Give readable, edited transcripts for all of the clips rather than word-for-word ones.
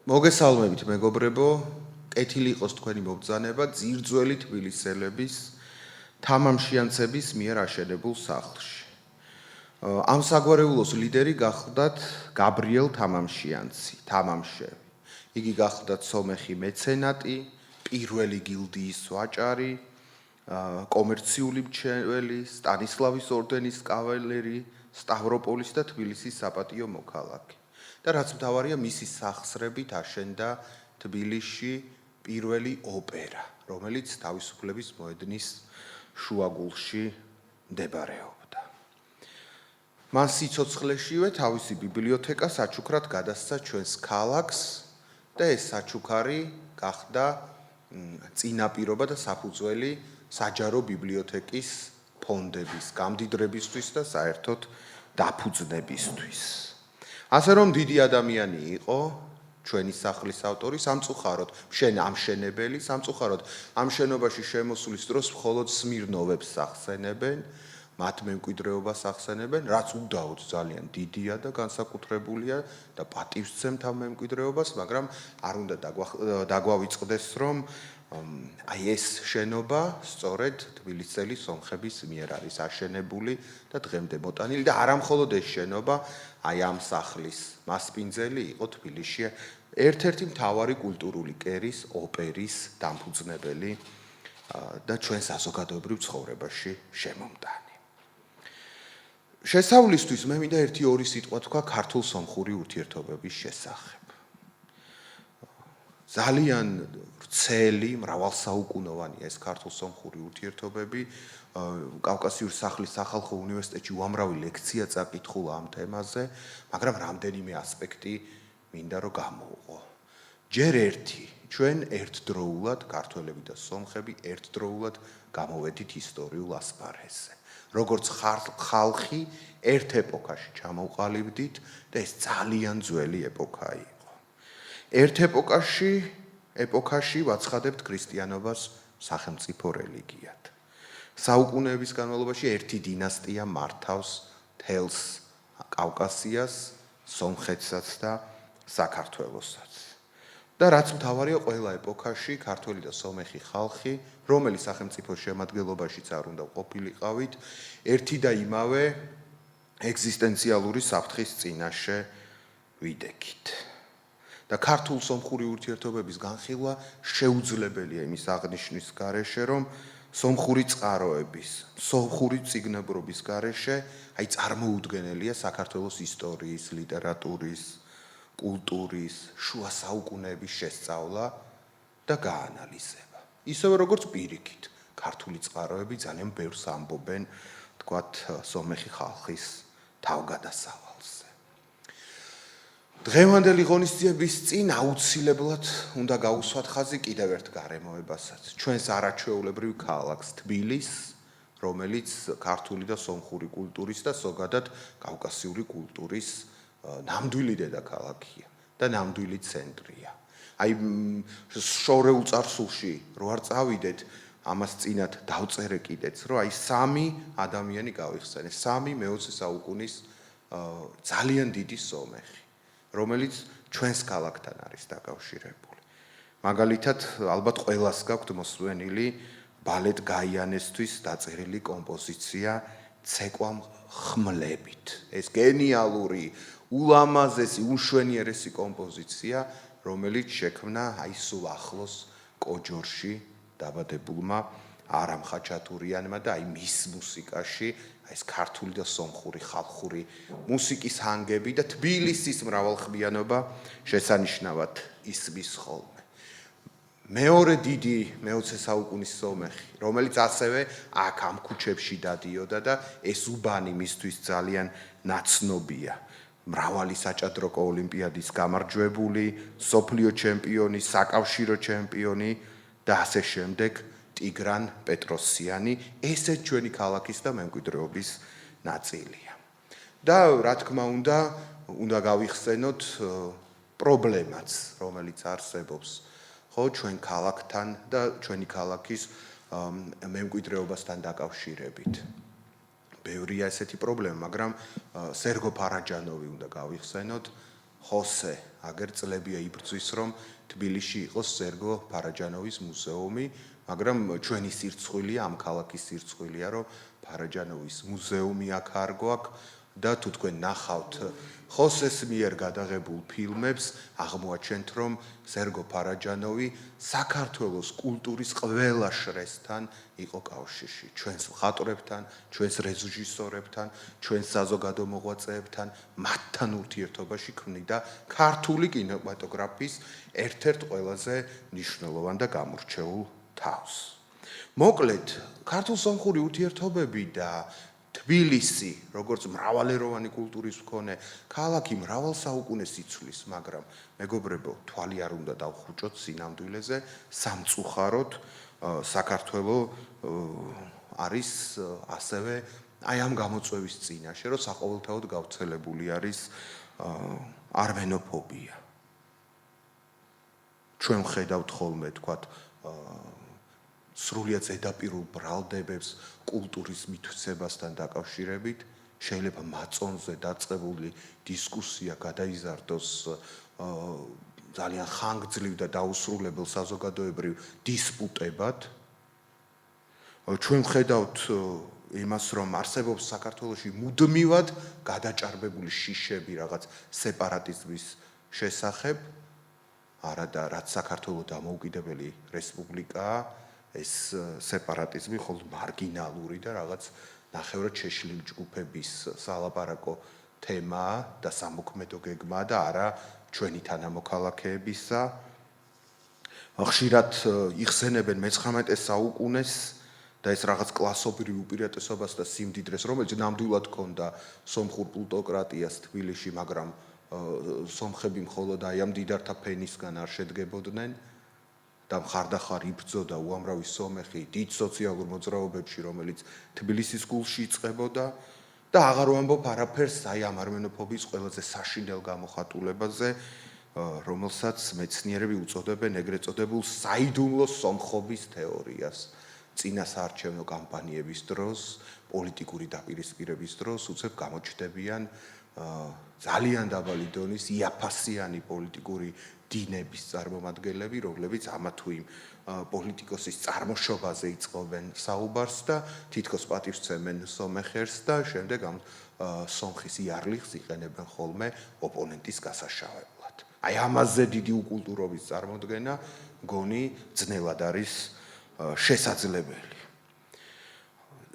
მოგესალმებით მეგობრებო, კეთილი იყოს თქვენი მობრძანება ძირძველი თბილისელების თამამშიანცების მიერ აშენებულ სახლში. ამ საგვარეულოს ლიდერი გახლდათ გაბრიელ თამამშიანცი, თამამშევი. იგი გახლდათ სომეხი მეცენატი, პირველი გილდიის ვაჭარი, კომერციული მრჩეველი, სტანისლავის ორდენის კავალერი, სტავროპოლის და თბილისის საპატიო მოქალაქე. და რაც მთავარია, მისი სახსრებით აშენდა თბილისში პირველი ოპერა, რომელიც თავისუფლების მოედნის შუაგულში მდებარეობდა. მან სიცოცხლეშივე თავისი ბიბლიოთეკა საჩუქრად გადასცა ჩვენს ქალაქს და ეს საჩუქარი გახდა წინაპირობა და საფუძველი საჯარო ბიბლიოთეკის ფონდების გამდიდრებისთვის და საერთოდ დაფუძნებისთვის. ასე რომ დიდი ადამიანი იყო ჩვენი სახლის ავტორი, სამწუხაროდ ამშენებელი, სამწუხაროდ ამ შენობაში შემოსulis დროს მხოლოდ სმირნოვებს ახსენებენ, მათ მემკვიდრეობას ახსენებენ, რაც უდაოდ ძალიან დიდია და განსაკუთრებულია და პატივსცემთ ამ მემკვიდრეობას, მაგრამ არ უნდა დაგვავიწყდეს, რომ ეს შენობა სწორედ თბილისელი სომხების მიერ არის აშენებული და დღემდე მოტანილი და არა მხოლოდ ეს შენობა, ამ სახლის მასპინძელი იყო თბილისში ერთ-ერთი მთავარი კულტურული კერის, ოპერის დამფუძნებელი და ჩვენ საზოგადოებრივ ცხოვრებაში შემომტანი. შესავლისთვის მე მინდა 1-2 სიტყვა თქვა ქართულ-სომხური ურთიერთობების შესახებ. ძალიან ვრცელი, მრავალსაუკუნოვანია ეს ქართულ-სომხური ურთიერთობები. კავკასიური სახლის სახალხო უნივერსიტეტში უამრავი ლექცია წაკითხულა ამ თემაზე, მაგრამ რამდენიმე ასპექტი მინდა რომ გამოვყო. ჯერ ერთი, ჩვენ ერთდროულად ქართველები და სომხები ერთდროულად გამოვედით ისტორიულ ასპარეზზე. როგორც ხალხი ერთ ეპოქაში ჩამოვყალიბდით და ეს ძალიან ძველი ეპოქა იყო. ერთ ეპოქაში ვაცხადებთ ქრისტიანობას სახელმწიფო რელიგიად. საუკუნეების განმავლობაში ერთი დინასტია მართავს მთელს კავკასიას, სომხეთსაც და საქართველოსაც. და რაც მთავარია, ყველა ეპოქაში ქართველი და სომეხი ხალხი, რომელი სახელმწიფოს შემადგენლობაშიც არ უნდა ყოფილიყავით, ერთი და იმავე ეგზისტენციალური საფრთხის წინაშე ვიდექით. და ქართულ-სომხური ურთიერთობების განხილვა შეუძლებელია იმის აღნიშვნის გარეშე, რომ სომხური წყაროების, სომხური წიგნაბრობის გარეშე წარმოუდგენელია საქართველოს ისტორიის, ლიტერატურის, კულტურის, შუა საუკუნეების შესწავლა და გაანალიზება. ისევე როგორც პირიქით, ქართული წყაროები ძალიან ბევრს ამბობენ, თქვათ, სომეხი ხალხის თავგადასავალზე. დღევანდელი ღონისძიების წინ აუცილებლად უნდა გაუსვათ ხაზი კიდევ ერთ გარემოებასაც, ჩვენს არაჩვეულებრივ ქალაქს თბილისს, რომელიც ქართული და სომხური კულტურის და ზოგადად კავკასიური კულტურის ნამდვილი დედაქალაქია და ნამდვილი ცენტრია. შორეულ წარსულში რო არ წავიდეთ, ამას წინათ დავწერე კიდეც, რომ სამი ადამიანი გავიხსენე, სამი მე-20 საუკუნის ძალიან დიდი სომეხი, რომელიც ჩვენს ქალაქთან არის დაკავშირებული. მაგალითად, ალბათ ყველას გაქვთ მოსვენილი ბალეტ გაიანესთვის დაწერილი კომპოზიცია ცეკვა ხმლებით. ეს გენიალური, ულამაზესი, უშვენიერესი კომპოზიცია, რომელიც შექმნა სულ ახლოს კოჯორში დაბადებულმა არამ ხაჩატურიანმა და მის მუსიკაში ეს ქართული და სომხური ხალხური მუსიკის ჰანგები და თბილისის მრავალხმიანობა შესანიშნავად ისმის ხოლმე. მეორე დიდი მე-20 საუკუნის სომეხი, რომელიც ასევე აქ ამ ქუჩებში დადიოდა და ეს უბანი მისთვის ძალიან ნაცნობია. მრავალი საჭადრაკო ოლიმპიადის გამარჯვებული, სოფლიო ჩემპიონი, საკავშირო ჩემპიონი და ასე შემდეგ ტიგრან პეტროსიანი, ესეც ჩვენი ქალაქის და მემკვიდრეობის ნაწილია. და რა თქმა უნდა გავიხსენოთ პრობლემაც, რომელიც არსებობს ჩვენ ქალაქთან და ჩვენი ქალაქის მემკვიდრეობასთან დაკავშირებით. ბევრია ესეთი პრობლემა, მაგრამ სერგო ფარაჯანოვი უნდა გავიხსენოთ, ხოსე აგერ წლებია იბრძვის, რომ თბილისში იყოს სერგო ფარაჯანოვის მუზეუმი, მაგრამ ჩვენი სირცხვილია, ამ ქალაქის სირცხვილია, რომ ფარაჯანოვის მუზეუმი აქ არ გვაქვს და თუ თქვენ ნახავთ ხოსეს მიერ გადაღებულ ფილმებს, აღმოაჩენთ, რომ სერგო ფარაჯანოვი საქართველოს კულტურის ყველა შრესთან იყო კავშირში. ჩვენს მხატვრებთან, ჩვენს რეჟისორებთან, ჩვენს საზოგადო მოღვაწეებთან, მათთან ურთიერთობაში ქმნიდა ქართული კინემატოგრაფის ერთ-ერთ ყველაზე მნიშვნელოვან და გამორჩეულ თავს. მოკლედ, ქართულ-სომხური ურთიერთობები და თბილისი, როგორც მრავალეროვანი კულტურის მქონე ქალაქი, მრავალ საუკუნეს იცვლის, მაგრამ მეგობრებო, თვალი არ უნდა დავხუჭოთ სინამდვილეზე, სამწუხაროდ საქართველოს არის ასევე აი ამ გამოწვევის წინაშე, რომ საყოველთაოდ გავრცელებული არის არმენოფობია. ჩვენ ვხედავთ ხოლმე, თქვათ, სრულიად ზედაპირულ ბრალდებებს კულტურის მითვისებასთან დაკავშირებით, შეიძლება მაწონზე დაწყებული დისკუსია გადაიზარდოს ძალიან ხანგრძლივ და დაუსრულებელ საზოგადოებრივ დისპუტებად. ჩვენ ვხედავთ იმას, რომ არსებობს საქართველოში მუდმივად გადაჭარბებული შიშები რაღაც სეპარატიზმის შესახებ, არადა რაც საქართველოს დამოუკიდებელი რესპუბლიკაა, ეს სეპარატიზმი მხოლოდ მარგინალური და რაღაც ნახევრად შეშლილი ჯგუფების სალაპარაკო თემაა და სამოქმედო გეგმაა და არა ჩვენი თანამოქალაქეებისა. ხშირად იხსენებენ მე-19 საუკუნეს და ეს რაღაც კლასობრივ უპირატესობას და სიმდიდრეს, რომელიც ნამდვილად ჰქონდა სომხურ პლუტოკრატიას თბილისში, მაგრამ სომხები მხოლოდ აი ამ დიდართა ფენისგან არ შედგებოდნენ და მხარდახარ იბრძოდა უამრავი სომეხი დიდ სოციალურ მოძრაობებში, რომელიც თბილისის გულში იწყებოდა და აღარ ვამბობ არაფერს აი ამ არმენოფობიის ყველაზე საშინელ გამოხატულებაზე, რომელსაც მეცნიერები უწოდებენ ეგრეთ წოდებულ საიდუმლო სომხობის თეორიას. წინასაარჩევნო კამპანიების დროს, პოლიტიკური დაპირისპირების დროს უცებ გამოჩნდებიან ძალიან დაბალი დონის იაფასიანი პოლიტიკური დინების წარმომადგენლები, რომლებიც ამა თუ იმ პოლიტიკოსის წარმოშობაზე იწყობენ საუბარს და თითქოს პატივსცემენ სომეხებს და შემდეგ ამ სომხის იარლიხს იყენებენ ხოლმე ოპონენტის გასაშავებლად. აი ამაზე დიდი უკულტურობის წარმოდგენა მგონი ძნელად არის შესაძლებელი.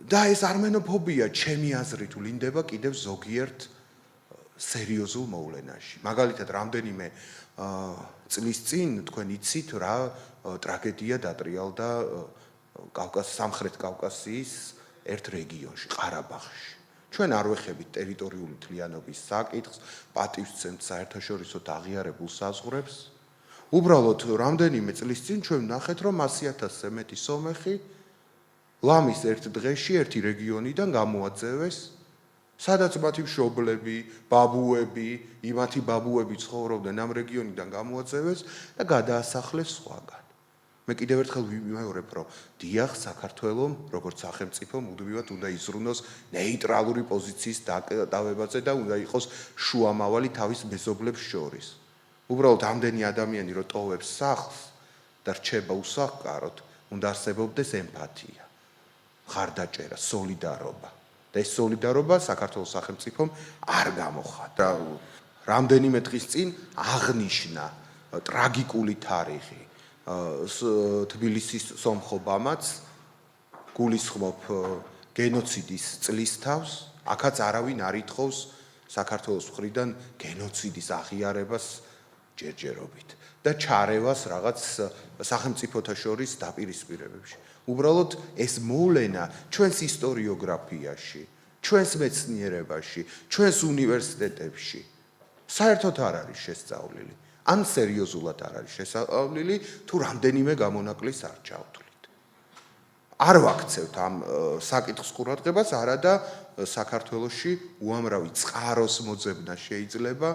და ეს არმენოფობია ჩემი აზრით ვლინდება კიდევ ზოგიერთ სერიოზულ მოვლენაში. მაგალითად, რამდენიმე წლის წინ თქვენ იცით რა ტრაგედია დატრიალდა სამხრეთ კავკასიის ერთ რეგიონში, ყარაბაღში. ჩვენ არ ვეხებით ტერიტორიული თლიანობის საკითხს, პატივსცემთ საერთაშორისო აღიარებულ საზღვრებს. უბრალოდ რამდენიმე წლის წინ ჩვენ ვნახეთ, რომ 100,000-ზე მეტი სომეხი ლამის ერთ დღეში ერთი რეგიონიდან გამოაძევეს, სადაც მათი მშობლები, ბაბუები, იმათი ბაბუები ცხოვრობდნენ ამ რეგიონიდან გამოაძევეს და გადაასახლეს სხვაგან. მე კიდევ ერთხელ ვიმეორებ, რომ დიახ, საქართველოს როგორც სახელმწიფო მუდმივად უნდა იზრუნოს ნეიტრალური პოზიციის დაკავებაზე და უნდა იყოს შუამავალი თავის მეზობლებს შორის. უბრალოდ ამდენი ადამიანი რო ტოვებს სახლს და რჩება უსახლკაროდ, უნდა არსებობდეს ემპათია, მხარდაჭერა, სოლიდარობა. და ეს სოლიდარობა საქართველოს სახელმწიფომ არ გამოხატა. რამდენიმე დღის წინ აღნიშნა ტრაგიკული თარიღი თბილისის სომხობამაც გულისხმობ გენოციდის წლისთავს, აქაც არავინ არ ითხოვს საქართველოს მხრიდან გენოციდის აღიარებას ჯერჯერობით და ჩარევას რაღაც სახელმწიფოთა შორის დაპირისპირებებში. უბრალოდ ეს მოვლენა ჩვენს ისტორიოგრაფიაში, ჩვენს მეცნიერებაში, ჩვენს უნივერსიტეტებში საერთოდ არ არის შესწავლილი. ან სერიოზულად არ არის შესწავლილი, თუ რამდენიმე გამონაკლის არ ჩავთვლით. არ ვაქცევთ ამ საკითხს ყურადღებას, არადა საქართველოში უამრავი წყაროს მოძებნა შეიძლება,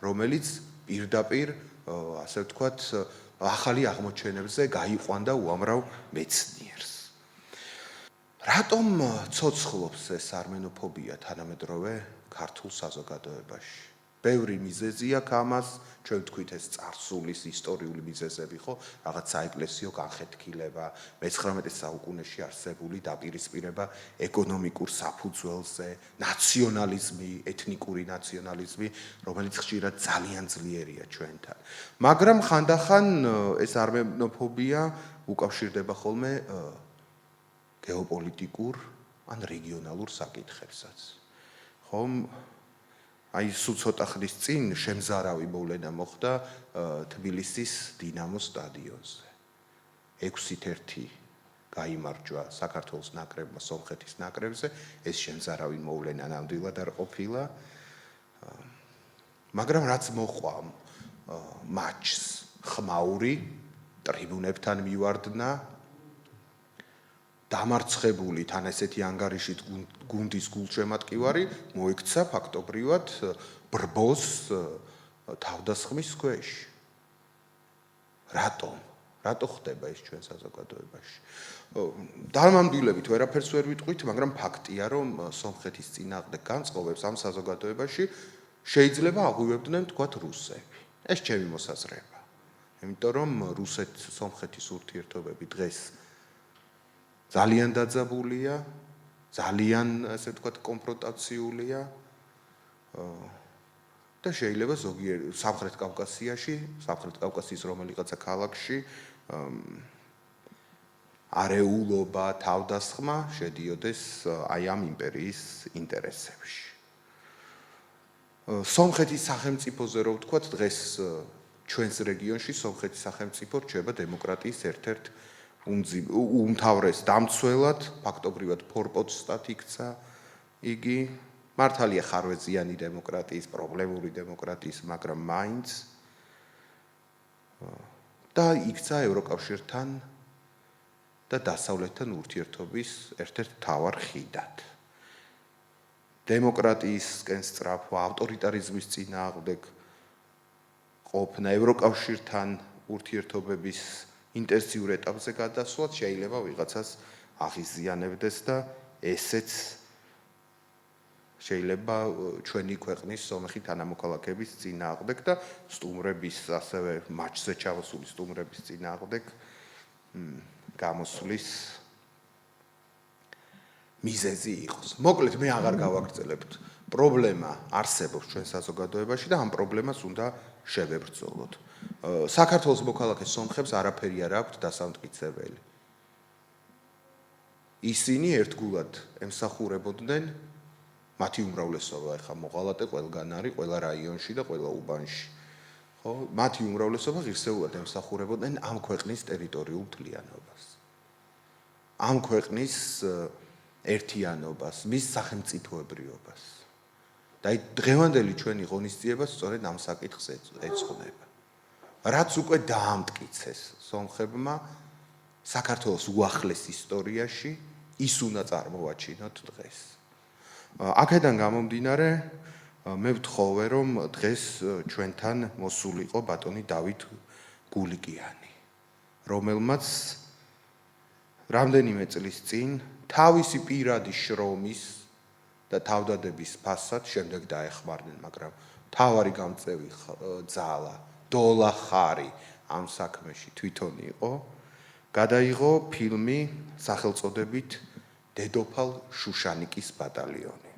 რომელიც პირდაპირ, ასე ვთქვათ, ახალი აღმოჩენებზე გაიყვანდა უამრავ მეცნიერს. რატომ ცოცხლობს ეს არმენოფობია თანამედროვე ქართულ საზოგადოებაში? ბევრი მიზეზი აქვს ამას, ჩვენ ვთქვით ეს წარსულის ისტორიული მიზეზები ხო, რაღაც საეკლესიო განხეთქილება, მე-19 საუკუნეში არსებული დაპირისპირება ეკონომიკურ საფუძველზე, ნაციონალიზმი, ეთნიკური ნაციონალიზმი, რომელიც ხშირად ძალიან ძლიერია ჩვენთან. მაგრამ ხანდახან ეს არმენოფობია უკავშირდება ხოლმე გეოპოლიტიკურ ან რეგიონალურ საკითხებსაც. ხომ აი სულ ცოტა ხნის წინ შემზარავი მოვლენა მოხდა თბილისის დინამოს სტადიონზე. 6-1 გაიმარჯვა საქართველოს ნაკრებმა სომხეთის ნაკრებზე, ეს შემზარავი მოვლენა ნამდვილად არ ყოფილა. მაგრამ რაც მოყვა მატჩს ხმაური ტრიბუნებთან მივარდნა დამარცხებული თან ესეთი ანგარიშით გუნდის გულშემატკივარი მოიქცა ფაქტობრივად ბრბოს თავდასხმის ქვეშ. რატო ხდება ეს ჩვენ საზოგადოებაში? დამამდილებით ვერაფერს ვერ ვიტყვით, მაგრამ ფაქტია, რომ სომხეთის წინააღმდეგ განწყობებს ამ საზოგადოებაში შეიძლება აღვივებდნენ თქვათ რუსები. ეს ჩემი მოსაზრება. იმიტომ რომ რუსეთ-სომხეთის ურთიერთობები დღეს ძალიან დაძაბულია, ძალიან ასე ვთქვათ კონფრონტაციულია და შეიძლება ზოგიერთ სამხრეთ კავკასიაში, სამხრეთ კავკასიის რომელიღაცა ქალაქში არეულობა, თავდასხმა შედიოდეს აი ამ იმპერიის ინტერესებში. სომხეთის სახელმწიფოზე რო ვთქვათ, დღეს ჩვენს რეგიონში სომხეთის სახელმწიფო რჩება დემოკრატიის ერთ-ერთ უმთავრეს დამცველად, ფაქტობრივად ფორპოსტად იქცა იგი. მართალია ხარვეზიანი დემოკრატიის, პრობლემური დემოკრატიის, მაგრამ მაინც და იქცა ევროკავშირთან და დასავლეთთან ურთიერთობის ერთ-ერთ მთავარ ხიდად. დემოკრატიისკენ სწრაფვა, ავტორიტარიზმის წინააღმდეგ ყოფნა, ევროკავშირთან ურთიერთობების ინტენსიურ ეტაპზე გადასვლაც შეიძლება ვიღაცას აღიზიანებდეს და ესეც შეიძლება ჩვენი ქვეყნის სომეხი თანამოქალაქეების წინააღმდეგ და სტუმრების ასევე მატჩზე ჩავასული სტუმრების წინააღმდეგ გამოსვლის მიზეზი იყოს. მოკლედ მე აღარ გავაგრძელებთ. პრობლემა არსებობს ჩვენ საზოგადოებაში და ამ პრობლემას უნდა შევებრძოლოთ. საქართველოს მოქალაქე სომხებს არაფერი არ აქვთ დასამტკიცებელი. ისინი ერთგულად ემსახურებოდნენ მათი უმრავლესობა ახლა მოღალატე ყველგან არის, ყველა რაიონში და ყველა უბანში. ხო? მათი უმრავლესობა ღირსეულად ემსახურებოდნენ ამ ქვეყნის ტერიტორიულ მთლიანობას. ამ ქვეყნის ერთიანობას, მის სახელმწიფოებრიობას. და დღევანდელი ჩვენი ღონისძიება სწორედ ამ საკითხს ეძღვნება. რაც უკვე დაამტკიცეს სომხებმა საქართველოს უახლეს ისტორიაში, ის უნდა წარმოვაჩინოთ დღეს. აქედან გამომდინარე, მე ვთხოვე, რომ დღეს ჩვენთან მოსულიყო ბატონი დავით გულიკიანი, რომელმაც რამდენიმე წლის წინ თავისი პირადი შრომის და თავდადების ფასად შემდეგ დაეხმარნენ, მაგრამ თავარი გამწევი ძალა, დოლა ხარი ამ საქმეში თვითონ იყო, გადაიღო ფილმი სახელწოდებით დედოფალ შუშანიკის ბატალიონი.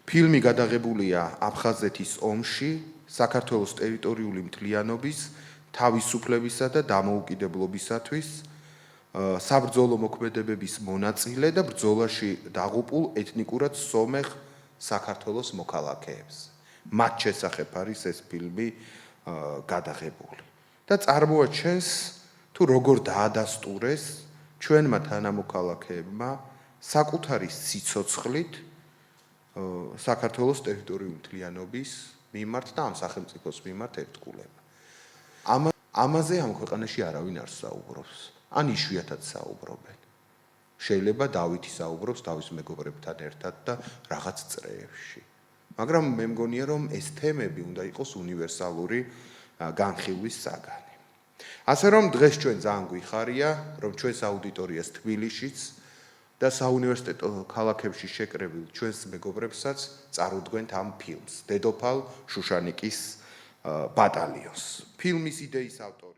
ფილმი გადაღებულია აფხაზეთის ომში, საქართველოს ტერიტორიული მთლიანობის, თავისუფლებისა და დამოუკიდებლობისათვის საბრძოლო მოქმედებების მონაწილე და ბრძოლაში დაღუპულ ეთნიკურად სომეხ საქართველოს მოქალაქეებს. მათ შესახებ არის ეს ფილმი გადაღებული. და წარმოაჩენს თუ როგორ დაადასტურეს ჩვენმა თანამოქალაქეებმა საკუთარი სიცოცხლით საქართველოს ტერიტორიული მთლიანობის მიმართ და ამ სახელმწიფოს მიმართ ერთგულება. ამაზე ამ ქვეყანაში არავინ არ საუბრობს. ან იშვიათად საუბრობენ. შეიძლება დავითი საუბრობს თავის მეგობრებთან ერთად და რაღაც წრეებში. მაგრამ მე მგონია, რომ ეს თემები უნდა იყოს უნივერსალური განხილვის საგანი. ასე რომ დღეს ჩვენ ძალიან გვიხარია, რომ ჩვენს აუდიტორიას თბილისშიც და საუნივერსიტეტო ქალაქებში შეკრებილ ჩვენს მეგობრებსაც წარუდგენთ ამ ფილმს, დედოფალ შუშანიკის ბატალიონს. ფილმის იდეის ავტორი